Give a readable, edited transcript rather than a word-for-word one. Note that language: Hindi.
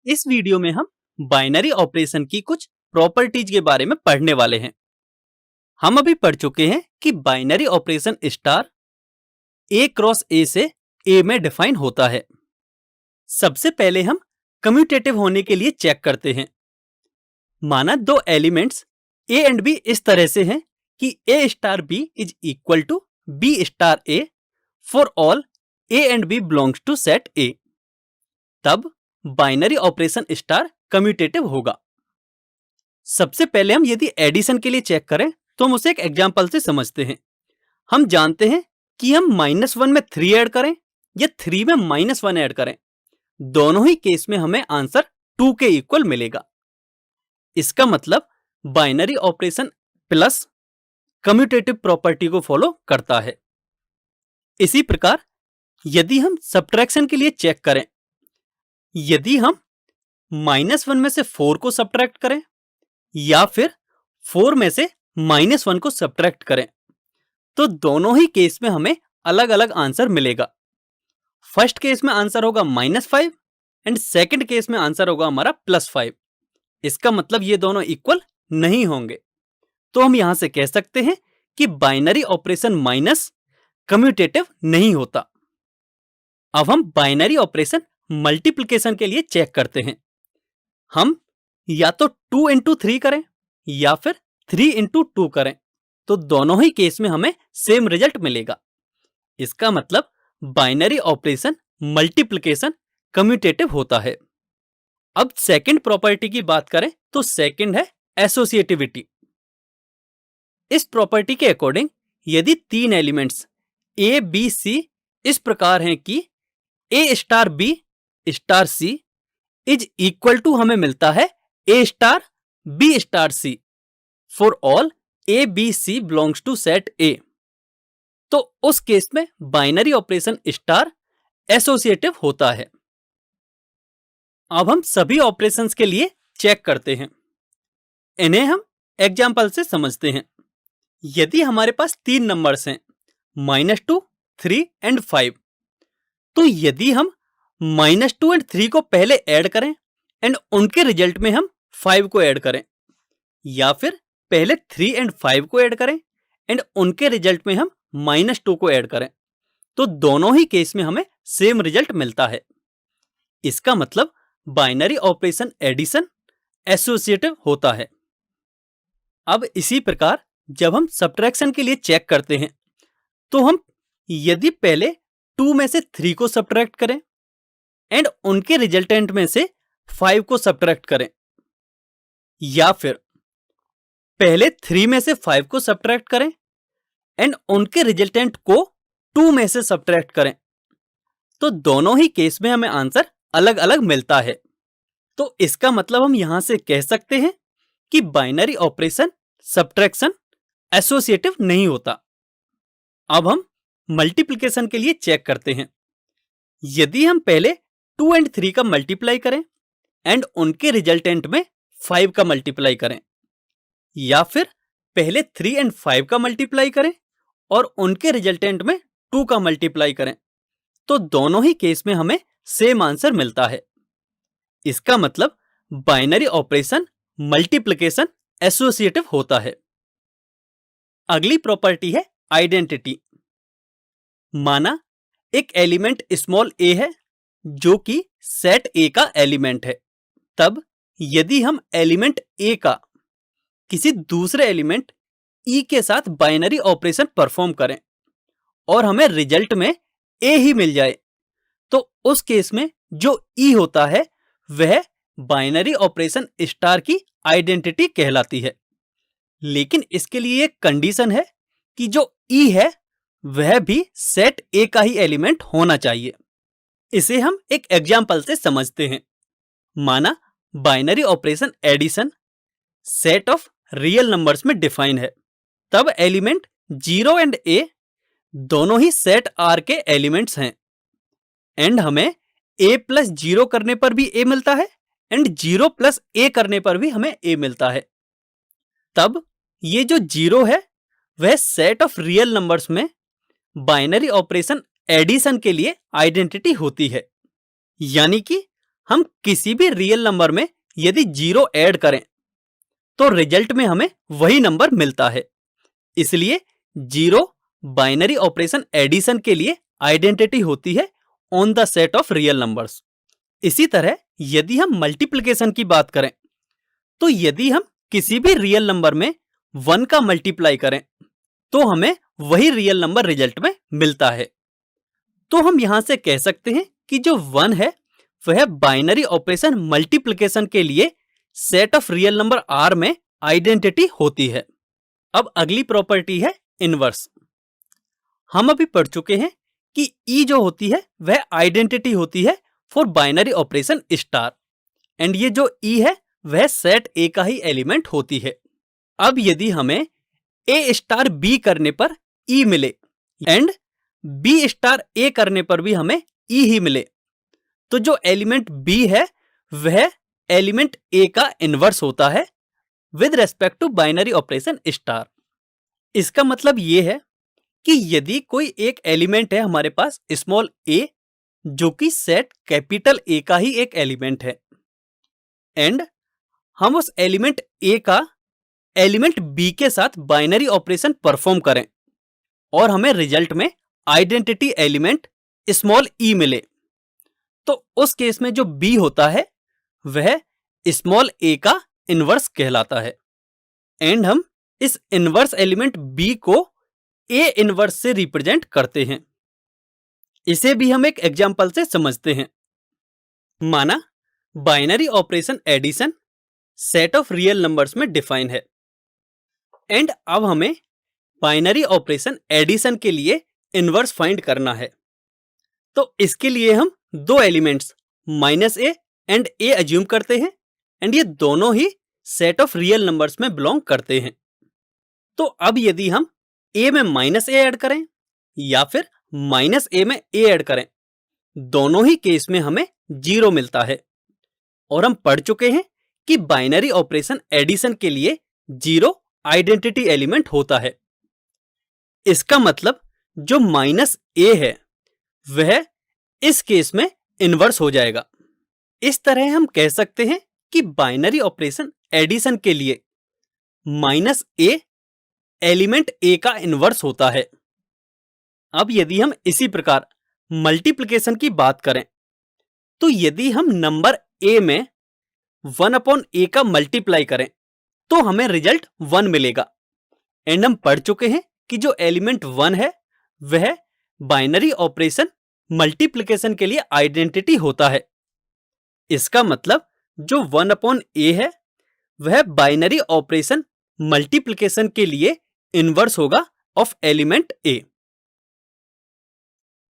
इस वीडियो में हम बाइनरी ऑपरेशन की कुछ प्रॉपर्टीज के बारे में पढ़ने वाले हैं। हम अभी पढ़ चुके हैं कि बाइनरी ऑपरेशन स्टार ए क्रॉस ए से ए में डिफाइन होता है। सबसे पहले हम कम्यूटेटिव होने के लिए चेक करते हैं। माना दो एलिमेंट्स ए एंड बी इस तरह से हैं कि A star B is equal to B star A for all A and B belongs to set A. तब बाइनरी ऑपरेशन स्टार कम्यूटेटिव होगा। सबसे पहले हम यदि एडिशन के लिए चेक करें तो हम उसे एक एग्जांपल से समझते हैं। हम जानते हैं कि हम -1 में 3 ऐड करें या 3 में -1 ऐड करें, दोनों ही केस में हमें आंसर 2 के इक्वल मिलेगा। इसका मतलब binary operation plus commutative property को फॉलो करता है। इसी प्रकार यदि हम सब्ट्रैक्शन के लिए चेक करें, यदि हम -1 में से 4 को सब्ट्रैक्ट करें या फिर 4 में से -1 को सब्ट्रैक्ट करें, तो दोनों ही केस में हमें अलग अलग आंसर मिलेगा। फर्स्ट केस में आंसर होगा -5 एंड सेकंड केस में आंसर होगा हमारा +5। इसका मतलब ये दोनों इक्वल नहीं होंगे। तो हम यहां से कह सकते हैं कि बाइनरी ऑपरेशन माइनस कम्यूटेटिव नहीं होता। अब हम बाइनरी ऑपरेशन मल्टीप्लिकेशन के लिए चेक करते हैं। हम या तो 2 इंटू 3 करें या फिर 3 इंटू 2 करें, तो दोनों ही केस में हमें सेम रिजल्ट मिलेगा। इसका मतलब बाइनरी ऑपरेशन मल्टीप्लिकेशन कम्यूटेटिव होता है। अब सेकंड प्रॉपर्टी की बात करें तो सेकंड है एसोसिएटिविटी। इस प्रॉपर्टी के अकॉर्डिंग यदि 3 एलिमेंट्स ए बी सी इस प्रकार हैं कि A star B star C is equal to हमें मिलता है A star B star C for all A B C belongs to set A, तो उस केस में बाइनरी ऑपरेशन स्टार एसोसिएटिव होता है। अब हम सभी ऑपरेशंस के लिए चेक करते हैं। इन्हें हम एग्जाम्पल से समझते हैं। यदि हमारे पास 3 नंबर्स हैं -2, 3 एंड 5, तो यदि हम -2 एंड 3 को पहले ऐड करें एंड उनके रिजल्ट में हम 5 को ऐड करें, या फिर पहले 3 एंड 5 को ऐड करें एंड उनके रिजल्ट में हम -2 को ऐड करें, तो दोनों ही केस में हमें सेम रिजल्ट मिलता है। इसका मतलब बाइनरी ऑपरेशन एडिशन एसोसिएटिव होता है। अब इसी प्रकार जब हम सब्ट्रैक्शन के लिए चेक करते हैं, तो हम यदि पहले 2 में से 3 को सब्ट्रैक्ट करें एंड उनके रिजल्टेंट में से 5 को सब्ट्रैक्ट करें, या फिर पहले 3 में से 5 को सब्ट्रैक्ट करें एंड उनके रिजल्टेंट को 2 में से सब्ट्रैक्ट करें, तो दोनों ही केस में हमें आंसर अलग अलग मिलता है। तो इसका मतलब हम यहां से कह सकते हैं कि बाइनरी ऑपरेशन सब्ट्रैक्शन एसोसिएटिव नहीं होता। अब हम मल्टीप्लिकेशन के लिए चेक करते हैं। यदि हम पहले 2 एंड 3 का मल्टीप्लाई करें एंड उनके रिजल्टेंट में 5 का मल्टीप्लाई करें, या फिर पहले 3 एंड 5 का मल्टीप्लाई करें और उनके रिजल्टेंट में 2 का मल्टीप्लाई करें, तो दोनों ही केस में हमें सेम आंसर मिलता है। इसका मतलब बाइनरी ऑपरेशन मल्टीप्लिकेशन एसोसिएटिव होता है। अगली प्रॉपर्टी है आइडेंटिटी। माना एक एलिमेंट स्मॉल ए है जो कि सेट ए का एलिमेंट है। तब यदि हम एलिमेंट ए का किसी दूसरे एलिमेंट ई के साथ बाइनरी ऑपरेशन परफॉर्म करें और हमें रिजल्ट में ए ही मिल जाए, तो उस केस में जो ई होता है वह बाइनरी ऑपरेशन स्टार की आइडेंटिटी कहलाती है। लेकिन इसके लिए एक कंडीशन है कि जो ई है वह भी सेट ए का ही एलिमेंट होना चाहिए। इसे हम एक एग्जाम्पल से समझते हैं। माना binary operation addition set of real numbers में डिफाइन है, तब एलिमेंट 0 एंड ए दोनों ही सेट आर के एलिमेंट्स हैं एंड हमें a प्लस 0 करने पर भी a मिलता है एंड 0 प्लस a करने पर भी हमें a मिलता है। तब ये जो 0 है वह सेट ऑफ रियल नंबर्स में बाइनरी ऑपरेशन एडिशन के लिए आइडेंटिटी होती है। यानी कि हम किसी भी रियल नंबर में यदि 0 ऐड करें तो रिजल्ट में हमें वही नंबर मिलता है। इसलिए 0 बाइनरी ऑपरेशन एडिशन के लिए आइडेंटिटी होती है on the set of real numbers. इसी तरह यदि हम मल्टीप्लिकेशन की बात करें तो यदि हम किसी भी रियल नंबर में 1 का मल्टीप्लाई करें तो हमें वही रियल नंबर रिजल्ट में मिलता है। तो हम यहां से कह सकते हैं कि जो 1 है वह बाइनरी ऑपरेशन मल्टीप्लिकेशन के लिए set of real number R में आइडेंटिटी होती है। अब अगली प्रॉपर्टी है इनवर्स। हम अभी पढ़ चुके हैं कि E जो होती है वह आइडेंटिटी होती है for binary operation star, and ये जो E है वह सेट A का ही एलिमेंट होती है। अब यदि हमें A स्टार B करने पर E मिले एंड B स्टार A करने पर भी हमें E ही मिले, तो जो एलिमेंट B है वह एलिमेंट A का इनवर्स होता है with respect to binary operation star. इसका मतलब ये है कि यदि कोई एक एलिमेंट है हमारे पास स्मॉल a जो कि सेट कैपिटल A का ही एक एलिमेंट है, एंड हम उस एलिमेंट A का एलिमेंट B के साथ बाइनरी ऑपरेशन परफॉर्म करें और हमें रिजल्ट में आइडेंटिटी एलिमेंट स्मॉल e मिले, तो उस केस में जो B होता है वह स्मॉल a का इनवर्स कहलाता है, एंड हम इस इनवर्स एलिमेंट B को A इनवर्स से रिप्रेजेंट करते हैं। इसे भी हम एक एग्जांपल से समझते हैं। माना binary operation addition set of real numbers में डिफाइन है, एंड अब हमें बाइनरी ऑपरेशन एडिशन के लिए इनवर्स फाइंड करना है। तो इसके लिए हम दो elements -a and a assume करते हैं, एंड ये दोनों ही सेट ऑफ रियल नंबर्स में बिलोंग करते हैं। तो अब यदि हम a में -a ऐड करें या फिर -a में a ऐड करें, दोनों ही केस में हमें 0 मिलता है। और हम पढ़ चुके हैं कि बाइनरी ऑपरेशन एडिशन के लिए 0 आइडेंटिटी एलिमेंट होता है। इसका मतलब जो -a है वह इस केस में इनवर्स हो जाएगा। इस तरह हम कह सकते हैं कि बाइनरी ऑपरेशन एडिशन के लिए -a एलिमेंट a का इनवर्स होता है। अब यदि हम इसी प्रकार मल्टीप्लिकेशन की बात करें तो यदि हम नंबर a में 1/a का मल्टीप्लाई करें तो हमें रिजल्ट 1 मिलेगा, एंड हम पढ़ चुके हैं कि जो एलिमेंट 1 है वह बाइनरी ऑपरेशन मल्टीप्लिकेशन के लिए आइडेंटिटी होता है। इसका मतलब जो 1/a है वह बाइनरी ऑपरेशन मल्टीप्लिकेशन के लिए इनवर्स होगा ऑफ एलिमेंट a।